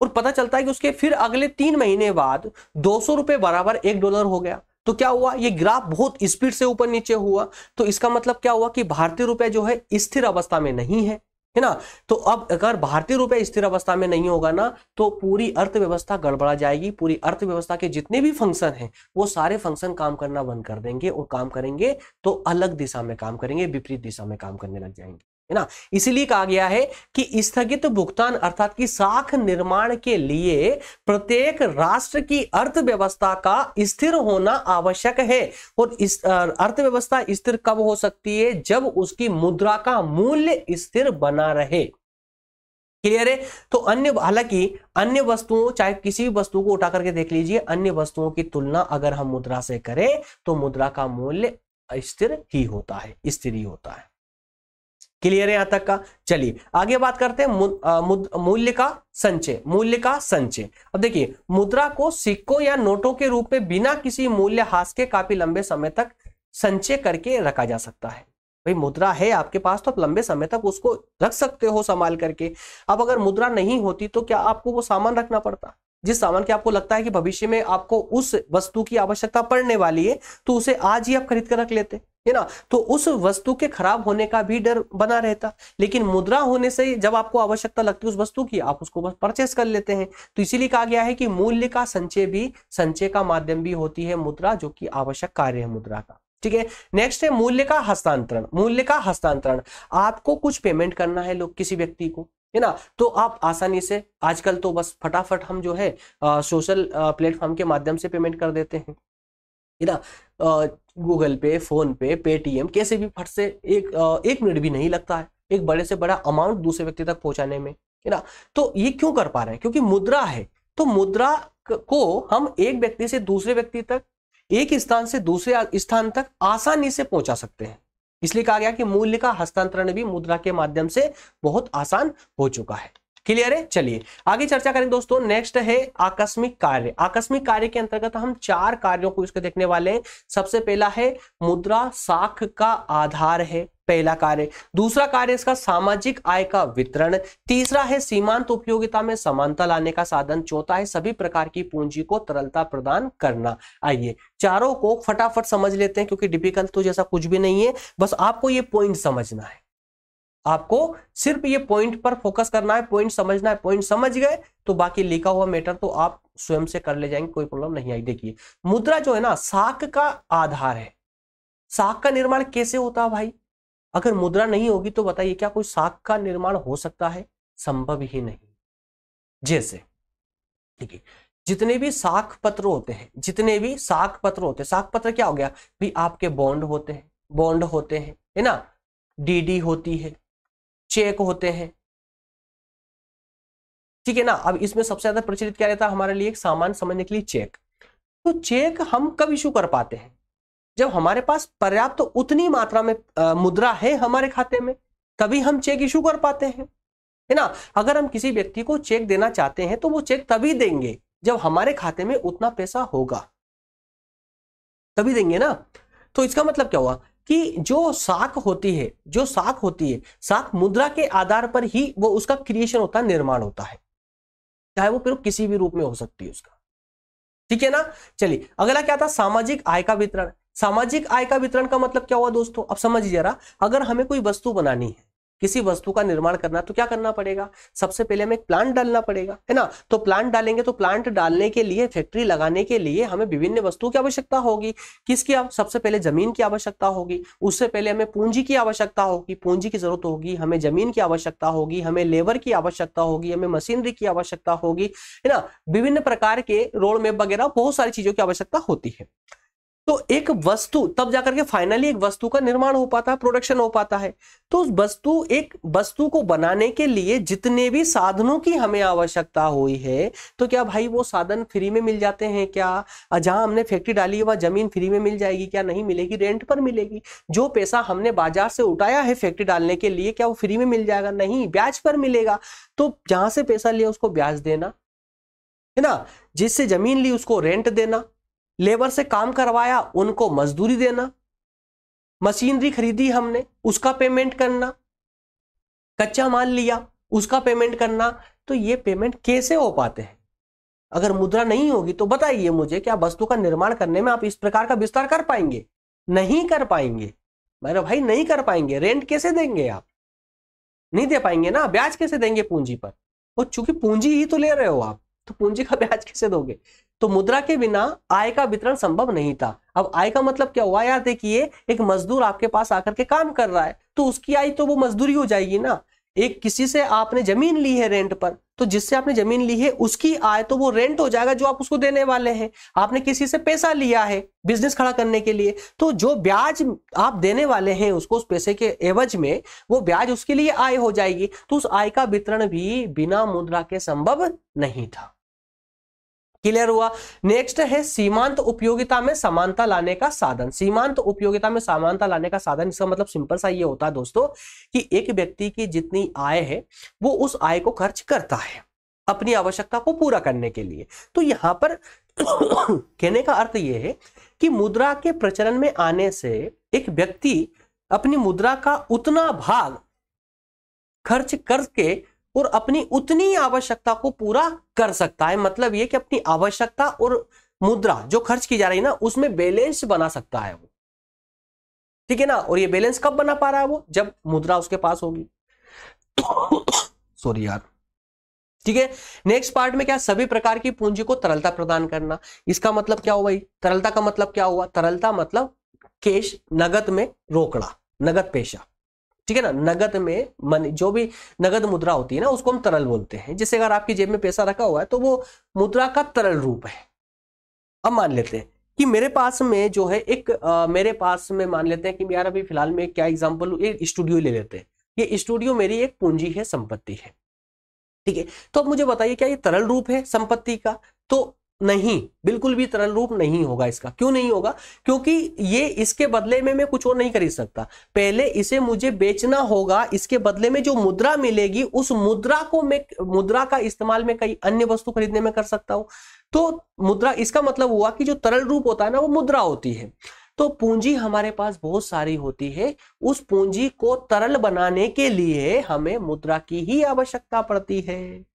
[SPEAKER 1] और पता चलता है कि उसके फिर अगले 3 महीने बाद 200 रुपए बराबर $1 हो गया। तो क्या हुआ? ये ग्राफ बहुत स्पीड से ऊपर नीचे हुआ। तो इसका मतलब क्या हुआ कि भारतीय रुपया जो है स्थिर अवस्था में नहीं है, है ना। तो अब अगर भारतीय रुपया स्थिर अवस्था में नहीं होगा ना, तो पूरी अर्थव्यवस्था गड़बड़ा जाएगी। पूरी अर्थव्यवस्था के जितने भी फंक्शन हैं वो सारे फंक्शन काम करना बंद कर देंगे, और काम करेंगे तो अलग दिशा में काम करेंगे, विपरीत दिशा में काम करने लग जाएंगे, है ना। इसीलिए कहा गया है कि स्थगित भुगतान अर्थात कि साख निर्माण के लिए प्रत्येक राष्ट्र की अर्थव्यवस्था का स्थिर होना आवश्यक है। और इस अर्थव्यवस्था स्थिर कब हो सकती है? जब उसकी मुद्रा का मूल्य स्थिर बना रहे। क्लियर है? तो हालांकि अन्य वस्तुओं, चाहे किसी भी वस्तु को उठा करके देख लीजिए, अन्य वस्तुओं की तुलना अगर हम मुद्रा से करें तो मुद्रा का मूल्य स्थिर ही होता है, स्थिर ही होता है। क्लियर है यहां तक का? चलिए आगे बात करते हैं मूल्य का संचय। मूल्य का संचय, अब देखिए मुद्रा को सिक्कों या नोटों के रूप में बिना किसी मूल्य ह्रास के काफी लंबे समय तक संचय करके रखा जा सकता है। भाई मुद्रा है आपके पास तो आप लंबे समय तक उसको रख सकते हो संभाल करके। अब अगर मुद्रा नहीं होती तो क्या आपको वो सामान रखना पड़ता? जिस सामान के आपको लगता है कि भविष्य में आपको उस वस्तु की आवश्यकता पड़ने वाली है, तो उसे आज ही आप खरीद कर रख लेते, है ना। तो उस वस्तु के खराब होने का भी डर बना रहता। लेकिन मुद्रा होने से जब आपको आवश्यकता लगती है उस वस्तु की, आप उसको बस परचेस कर लेते हैं। तो इसीलिए कहा गया है कि मूल्य का संचय का माध्यम भी होती है मुद्रा, जो कि आवश्यक कार्य है मुद्रा का। ठीक है, नेक्स्ट है मूल्य का हस्तांतरण। मूल्य का हस्तांतरण, आपको कुछ पेमेंट करना है लोग किसी व्यक्ति को, है ना, तो आप आसानी से, आजकल तो बस फटाफट हम जो है सोशल प्लेटफॉर्म के माध्यम से पेमेंट कर देते हैं, है ना। गूगल पे, फोन पे, पेटीएम, कैसे भी फट से एक मिनट भी नहीं लगता है एक बड़े से बड़ा अमाउंट दूसरे व्यक्ति तक पहुंचाने में, है ना। तो ये क्यों कर पा रहे हैं? क्योंकि मुद्रा है। तो मुद्रा को हम एक व्यक्ति से दूसरे व्यक्ति तक, एक स्थान से दूसरे स्थान तक आसानी से पहुंचा सकते हैं। इसलिए कहा गया कि मूल्य का हस्तांतरण भी मुद्रा के माध्यम से बहुत आसान हो चुका है। क्लियर है? चलिए आगे चर्चा करें दोस्तों। नेक्स्ट है आकस्मिक कार्य। आकस्मिक कार्य के अंतर्गत हम 4 कार्यों को इसके देखने वाले हैं। सबसे पहला है मुद्रा साख का आधार है, पहला कार्य। दूसरा कार्य इसका सामाजिक आय का वितरण। तीसरा है सीमांत उपयोगिता में समानता लाने का साधन। चौथा है सभी प्रकार की पूंजी को तरलता प्रदान करना। आइए चारों को फटाफट समझ लेते हैं, क्योंकि डिफिकल्ट तो जैसा कुछ भी नहीं है, बस आपको ये पॉइंट समझना है। आपको सिर्फ ये पॉइंट पर फोकस करना है, पॉइंट समझना है। पॉइंट समझ गए तो बाकी लिखा हुआ मैटर तो आप स्वयं से कर ले जाएंगे, कोई प्रॉब्लम नहीं आई। देखिए मुद्रा जो है ना साख का आधार है। साख का निर्माण कैसे होता है भाई? अगर मुद्रा नहीं होगी तो बताइए क्या कोई साख का निर्माण हो सकता है? संभव ही नहीं। जैसे देखिए जितने भी साख पत्र होते हैं, जितने भी साख पत्र होते हैं, साख पत्र क्या हो गया भी? आपके बॉन्ड होते हैं, बॉन्ड होते हैं, है ना, डीडी होती है, चेक होते हैं, ठीक है ना। अब इसमें सबसे ज्यादा प्रचलित क्या रहता है हमारे लिए, एक सामान समझने के लिए चेक। तो चेक हम कब इशू कर पाते हैं? जब हमारे पास पर्याप्त तो उतनी मात्रा में मुद्रा है हमारे खाते में, तभी हम चेक इशू कर पाते हैं, है ना। अगर हम किसी व्यक्ति को चेक देना चाहते हैं तो वो चेक तभी देंगे जब हमारे खाते में उतना पैसा होगा, तभी देंगे ना। तो इसका मतलब क्या हुआ कि जो साख होती है, जो साख होती है, साख मुद्रा के आधार पर ही वो उसका क्रिएशन होता है, निर्माण होता है, चाहे वो फिर किसी भी रूप में हो सकती है उसका, ठीक है ना। चलिए अगला क्या था? सामाजिक आय का वितरण। सामाजिक आय का वितरण का मतलब क्या हुआ दोस्तों? अब समझिए जरा। अगर हमें कोई वस्तु बनानी है, किसी वस्तु का निर्माण करना, तो क्या करना पड़ेगा? सबसे पहले हमें एक प्लांट डालना पड़ेगा, है ना। तो प्लांट डालेंगे तो प्लांट डालने के लिए, फैक्ट्री लगाने के लिए हमें विभिन्न वस्तुओं की आवश्यकता होगी। किसकी? सबसे पहले जमीन की आवश्यकता होगी, उससे पहले हमें पूंजी की आवश्यकता होगी, पूंजी की जरूरत होगी, हमें जमीन की आवश्यकता होगी, हमें लेबर की आवश्यकता होगी, हमें मशीनरी की आवश्यकता होगी, है ना। विभिन्न प्रकार के रोड मैप वगैरह बहुत सारी चीजों की आवश्यकता होती है। तो एक वस्तु तब जाकर के फाइनली एक वस्तु का निर्माण हो पाता है, प्रोडक्शन हो पाता है। तो उस वस्तु, एक वस्तु को बनाने के लिए जितने भी साधनों की हमें आवश्यकता हुई है, तो क्या भाई वो साधन फ्री में मिल जाते हैं क्या? जहां हमने फैक्ट्री डाली है वहां जमीन फ्री में मिल जाएगी क्या? नहीं मिलेगी, रेंट पर मिलेगी। जो पैसा हमने बाजार से उठाया है फैक्ट्री डालने के लिए, क्या वो फ्री में मिल जाएगा? नहीं, ब्याज पर मिलेगा। तो जहां से पैसा लिया उसको ब्याज देना, है ना। जिससे जमीन ली उसको रेंट देना, लेबर से काम करवाया उनको मजदूरी देना, मशीनरी खरीदी हमने उसका पेमेंट करना, कच्चा माल लिया उसका पेमेंट करना। तो ये पेमेंट कैसे हो पाते हैं? अगर मुद्रा नहीं होगी तो बताइए मुझे, क्या वस्तु का निर्माण करने में आप इस प्रकार का विस्तार कर पाएंगे? नहीं कर पाएंगे मेरे भाई, नहीं कर पाएंगे। रेंट कैसे देंगे आप? नहीं दे पाएंगे ना। ब्याज कैसे देंगे पूंजी पर? और चूंकि पूंजी ही तो ले रहे हो आप, तो पूंजी का ब्याज कैसे दोगे? तो मुद्रा के बिना आय का वितरण संभव नहीं था। अब आय का मतलब क्या हुआ यार? देखिए एक मजदूर आपके पास आकर के काम कर रहा है, तो उसकी आय तो वो मजदूरी हो जाएगी ना। एक किसी से आपने जमीन ली है रेंट पर, तो जिससे आपने जमीन ली है उसकी आय तो वो रेंट हो जाएगा जो आप उसको देने वाले हैं। आपने किसी से पैसा लिया है बिजनेस खड़ा करने के लिए, तो जो ब्याज आप देने वाले हैं उसको, उस पैसे के एवज में वो ब्याज उसके लिए आय हो जाएगी। तो उस आय का वितरण भी बिना मुद्रा के संभव नहीं था। क्लियर हुआ? नेक्स्ट है सीमांत उपयोगिता में समानता लाने का साधन। सीमांत उपयोगिता में समानता लाने का साधन, इसका मतलब सिंपल सा ये होता है दोस्तों कि एक व्यक्ति की जितनी आय है वो उस आय को खर्च करता है अपनी आवश्यकता को पूरा करने के लिए। तो यहां पर कहने का अर्थ यह है कि मुद्रा के प्रचलन में आने से एक व्यक्ति अपनी मुद्रा का उतना भाग खर्च करके और अपनी उतनी आवश्यकता को पूरा कर सकता है। मतलब यह कि अपनी आवश्यकता और मुद्रा जो खर्च की जा रही है ना, उसमें बैलेंस बना सकता है वो, ठीक है ना। और ये बैलेंस कब बना पा रहा है वो? जब मुद्रा उसके पास होगी। सॉरी यार, ठीक है। नेक्स्ट पार्ट में क्या? सभी प्रकार की पूंजी को तरलता प्रदान करना। इसका मतलब क्या हुआ भाई? तरलता का मतलब क्या हुआ? तरलता मतलब कैश, नगद में रोकड़ा, नगद पैसा, ठीक है ना। नगद में मनी, जो भी नगद मुद्रा होती है ना, उसको हम तरल बोलते हैं। जैसे अगर आपकी जेब में पैसा रखा हुआ है तो वो मुद्रा का तरल रूप है। अब मान लेते हैं कि मेरे पास में जो है एक मेरे पास में मान लेते हैं कि यार अभी फिलहाल में क्या एग्जांपल, एक स्टूडियो ले लेते हैं। ये स्टूडियो मेरी एक पूंजी है, संपत्ति है, ठीक है। तो अब मुझे बताइए क्या ये तरल रूप है संपत्ति का? तो नहीं, बिल्कुल भी तरल रूप नहीं होगा इसका। क्यों नहीं होगा? क्योंकि ये इसके बदले में मैं कुछ और नहीं खरीद सकता। पहले इसे मुझे बेचना होगा, इसके बदले में जो मुद्रा मिलेगी उस मुद्रा को मैं, मुद्रा का इस्तेमाल में कई अन्य वस्तु खरीदने में कर सकता हूं। तो मुद्रा, इसका मतलब हुआ कि जो तरल रूप होता है ना वो मुद्रा होती है। तो पूंजी हमारे पास बहुत सारी होती है, उस पूंजी को तरल बनाने के लिए हमें मुद्रा की ही आवश्यकता पड़ती है।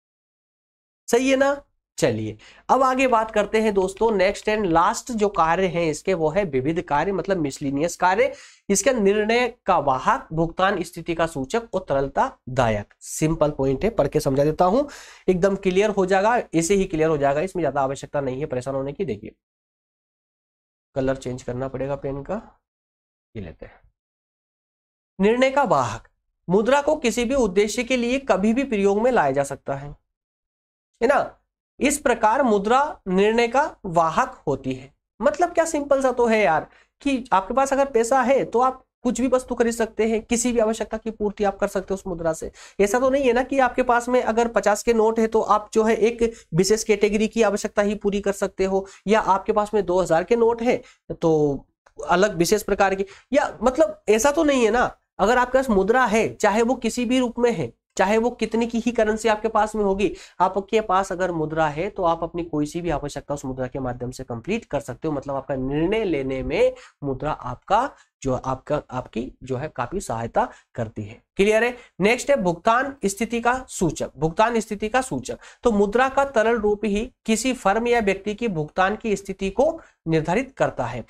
[SPEAKER 1] सही है ना? चलिए अब आगे बात करते हैं दोस्तों। नेक्स्ट एंड लास्ट जो कार्य हैं इसके वो है विविध कार्य, मतलब मिसलिनियस कार्य। इसका निर्णय का वाहक, भुगतान स्थिति का सूचक और तरलता दायक। सिंपल पॉइंट है, पढ़ के समझा देता हूं, एकदम क्लियर हो जाएगा, ऐसे ही क्लियर हो जाएगा, इसमें ज्यादा आवश्यकता नहीं है परेशान होने की। देखिए कलर चेंज करना पड़ेगा पेन का, ये लेते हैं। निर्णय का वाहक, मुद्रा को किसी भी उद्देश्य के लिए कभी भी प्रयोग में लाया जा सकता है ना। इस प्रकार मुद्रा निर्णय का वाहक होती है। मतलब क्या, सिंपल सा तो है यार कि आपके पास अगर पैसा है तो आप कुछ भी वस्तु खरीद सकते हैं, किसी भी आवश्यकता की पूर्ति आप कर सकते हो उस मुद्रा से। ऐसा तो नहीं है ना कि आपके पास में अगर 50 के नोट है तो आप जो है एक विशेष कैटेगरी की आवश्यकता ही पूरी कर सकते हो, या आपके पास में 2000 के नोट है तो अलग विशेष प्रकार की, या मतलब ऐसा तो नहीं है ना। अगर आपके पास मुद्रा है, चाहे वो किसी भी रूप में है, चाहे वो कितनी की ही करेंसी आपके पास में होगी, आपके पास अगर मुद्रा है तो आप अपनी कोई सी भी आवश्यकता उस मुद्रा के माध्यम से कंप्लीट कर सकते हो। मतलब आपका निर्णय लेने में मुद्रा आपकी जो है काफी सहायता करती है। क्लियर है। नेक्स्ट है भुगतान स्थिति का सूचक। भुगतान स्थिति का सूचक, तो मुद्रा का तरल रूप ही किसी फर्म या व्यक्ति की भुगतान की स्थिति को निर्धारित करता है।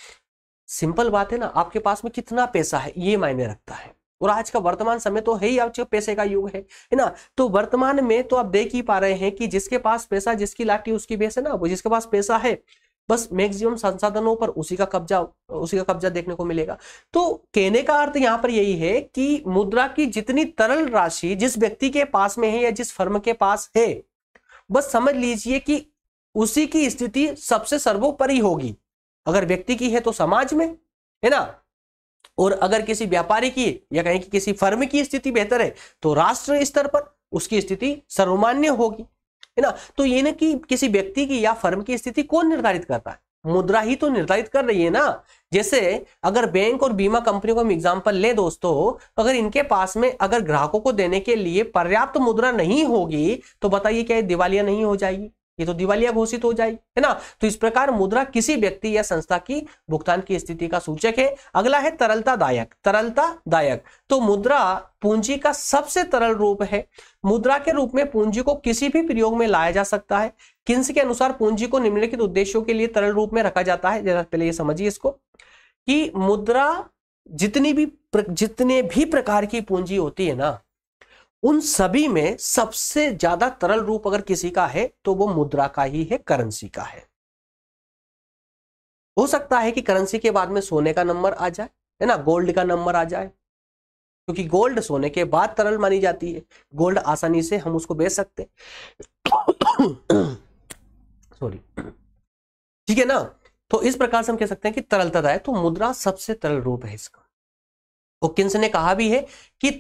[SPEAKER 1] सिंपल बात है ना, आपके पास में कितना पैसा है ये मायने रखता है। और आज का वर्तमान समय तो है ही आपके पैसे का युग है ना। तो वर्तमान में तो आप देख ही पा रहे हैं कि जिसके पास पैसा, जिसकी लाठी उसकी भैंस है ना। वो जिसके पास पैसा है बस मैक्सिमम संसाधनों पर उसी का कब्जा देखने को मिलेगा। तो कहने का अर्थ यहाँ पर यही है कि मुद्रा की जितनी तरल राशि जिस व्यक्ति के पास में है या जिस फर्म के पास है, बस समझ लीजिए कि उसी की स्थिति सबसे सर्वोपरि होगी। अगर व्यक्ति की है तो समाज में, है ना, और अगर किसी व्यापारी की या कहीं कि किसी फर्म की स्थिति बेहतर है तो राष्ट्र स्तर पर उसकी स्थिति सर्वमान्य होगी, है ना। तो ये ना कि किसी व्यक्ति की या फर्म की स्थिति कौन निर्धारित करता है, मुद्रा ही तो निर्धारित कर रही है ना। जैसे अगर बैंक और बीमा कंपनियों का हम एग्जांपल ले दोस्तों, अगर इनके पास में अगर ग्राहकों को देने के लिए पर्याप्त मुद्रा नहीं होगी तो बताइए क्या ये दिवालिया नहीं हो जाएगी, ये तो दिवालिया घोषित हो जाएगी, है ना। तो इस प्रकार मुद्रा किसी व्यक्ति या संस्था की भुगतान की स्थिति का सूचक है। अगला है तरलता दायक। तरलता दायक, तो मुद्रा पूंजी का सबसे तरल रूप है। मुद्रा के रूप में पूंजी को किसी भी प्रयोग में लाया जा सकता है। किन्स के अनुसार पूंजी को निम्नलिखित उद्देश्यों के लिए तरल रूप में रखा जाता है। जरा पहले ये समझिए इसको कि मुद्रा जितने भी प्रकार की पूंजी होती है ना, उन सभी में सबसे ज्यादा तरल रूप अगर किसी का है तो वो मुद्रा का ही है, करेंसी का है। हो सकता है कि करेंसी के बाद में सोने का नंबर आ जाए, है ना, गोल्ड का नंबर आ जाए, क्योंकि गोल्ड सोने के बाद तरल मानी जाती है। गोल्ड आसानी से हम उसको बेच सकते सॉरी, ठीक है ना। तो इस प्रकार से हम कह सकते हैं कि तरलता है, तो मुद्रा सबसे तरल रूप है इसका। हॉकिंस ने कहा भी है कि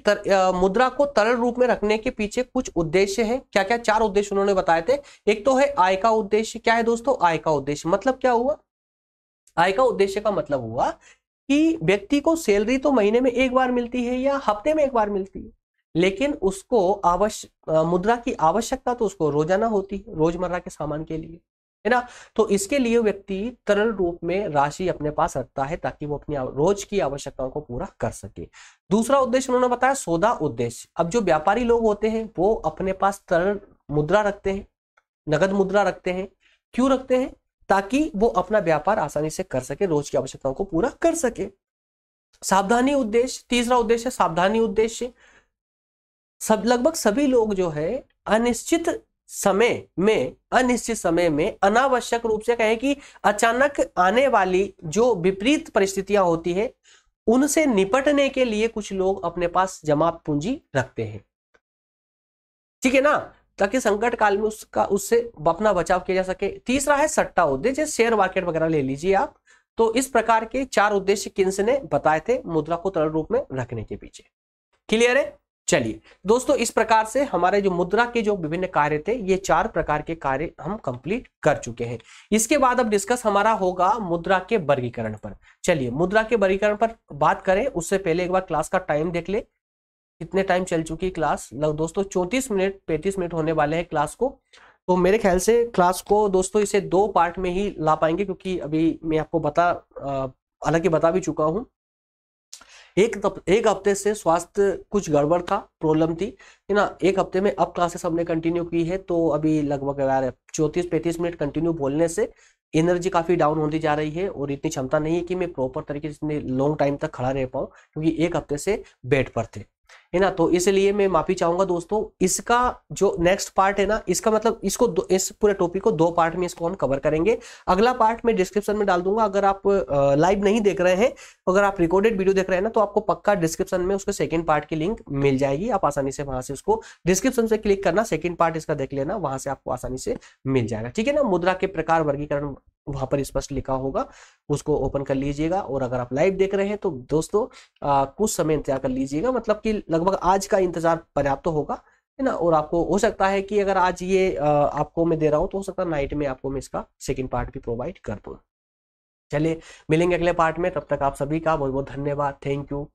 [SPEAKER 1] मुद्रा को तरल रूप में रखने के पीछे कुछ उद्देश्य हैं। क्या क्या? 4 उद्देश्य उन्होंने बताए थे। एक तो है आय का उद्देश्य। क्या है दोस्तों? आय का उद्देश्य। मतलब क्या हुआ? आय का उद्देश्य का मतलब हुआ कि व्यक्ति को सैलरी तो महीने में एक बार मिलती है या हफ्ते में एक बार मिलती है, लेकिन उसको मुद्रा की आवश्यकता तो उसको रोजाना होती है, रोजमर्रा के सामान के लिए, है ना। तो इसके लिए व्यक्ति तरल रूप में राशि अपने पास रखता है ताकि वो अपनी रोज की आवश्यकताओं को पूरा कर सके। दूसरा उद्देश्य उन्होंने बताया सौदा उद्देश्य। अब जो व्यापारी लोग होते हैं वो अपने पास तरल मुद्रा रखते हैं, नगद मुद्रा रखते हैं। क्यों रखते हैं? ताकि वो अपना व्यापार आसानी से कर सके, रोज की आवश्यकताओं को पूरा कर सके। सावधानी उद्देश्य, तीसरा उद्देश्य सावधानी उद्देश्य। लगभग सभी लोग जो है अनिश्चित समय में अनावश्यक रूप से कहें कि अचानक आने वाली जो विपरीत परिस्थितियां होती है उनसे निपटने के लिए कुछ लोग अपने पास जमा पूंजी रखते हैं, ठीक है ना, ताकि संकट काल में उससे अपना बचाव किया जा सके। तीसरा है सट्टा उद्देश्य, शेयर मार्केट वगैरह ले लीजिए आप। तो इस प्रकार के 4 उद्देश्य किन्स ने बताए थे मुद्रा को तरल रूप में रखने के पीछे। क्लियर है? चलिए दोस्तों, इस प्रकार से हमारे जो मुद्रा के जो विभिन्न कार्य थे, ये 4 प्रकार के कार्य हम कंप्लीट कर चुके हैं। इसके बाद अब डिस्कस हमारा होगा मुद्रा के वर्गीकरण पर। चलिए मुद्रा के वर्गीकरण पर बात करें उससे पहले एक बार क्लास का टाइम देख ले, कितने टाइम चल चुकी है क्लास। दोस्तों 35 मिनट होने वाले हैं क्लास को। तो मेरे ख्याल से क्लास को दोस्तों इसे 2 पार्ट में ही ला पाएंगे, क्योंकि अभी मैं आपको हालांकि बता भी चुका हूं एक हफ्ते से स्वास्थ्य कुछ गड़बड़ था, प्रॉब्लम थी, है ना। एक हफ्ते में अब क्लासेस हमने कंटिन्यू की है, तो अभी लगभग यार 34-35 मिनट कंटिन्यू बोलने से एनर्जी काफी डाउन होती जा रही है, और इतनी क्षमता नहीं है कि मैं प्रॉपर तरीके से इतने लॉन्ग टाइम तक खड़ा रह पाऊँ, क्योंकि एक हफ्ते से बेड पर थे, है ना। तो इसलिए मैं माफी चाहूंगा दोस्तों। इसका जो नेक्स्ट पार्ट है ना, इसका मतलब इसको इस पूरे टॉपिक को 2 पार्ट में इसको हम कवर करेंगे। अगला पार्ट मैं डिस्क्रिप्शन में डाल दूंगा। अगर आप लाइव नहीं देख रहे हैं, अगर आप रिकॉर्डेड वीडियो देख रहे हैं ना, तो आपको पक्का डिस्क्रिप्शन में उसके सेकंड पार्ट की लिंक मिल जाएगी। आप आसानी से वहां से उसको डिस्क्रिप्शन से क्लिक करना, सेकंड पार्ट इसका देख लेना, वहां से आपको आसानी से मिल जाएगा, ठीक है ना। मुद्रा के प्रकार, वर्गीकरण वहां पर स्पष्ट लिखा होगा, उसको ओपन कर लीजिएगा। और अगर आप लाइव देख रहे हैं तो दोस्तों कुछ समय इंतजार कर लीजिएगा, मतलब कि लगभग आज का इंतजार पर्याप्त होगा, है ना। और आपको हो सकता है कि अगर आज ये आपको मैं दे रहा हूं, तो हो सकता है नाइट में आपको मैं इसका सेकंड पार्ट भी प्रोवाइड कर दूं। चलिए मिलेंगे अगले पार्ट में, तब तक आप सभी का बहुत बहुत धन्यवाद, थैंक यू।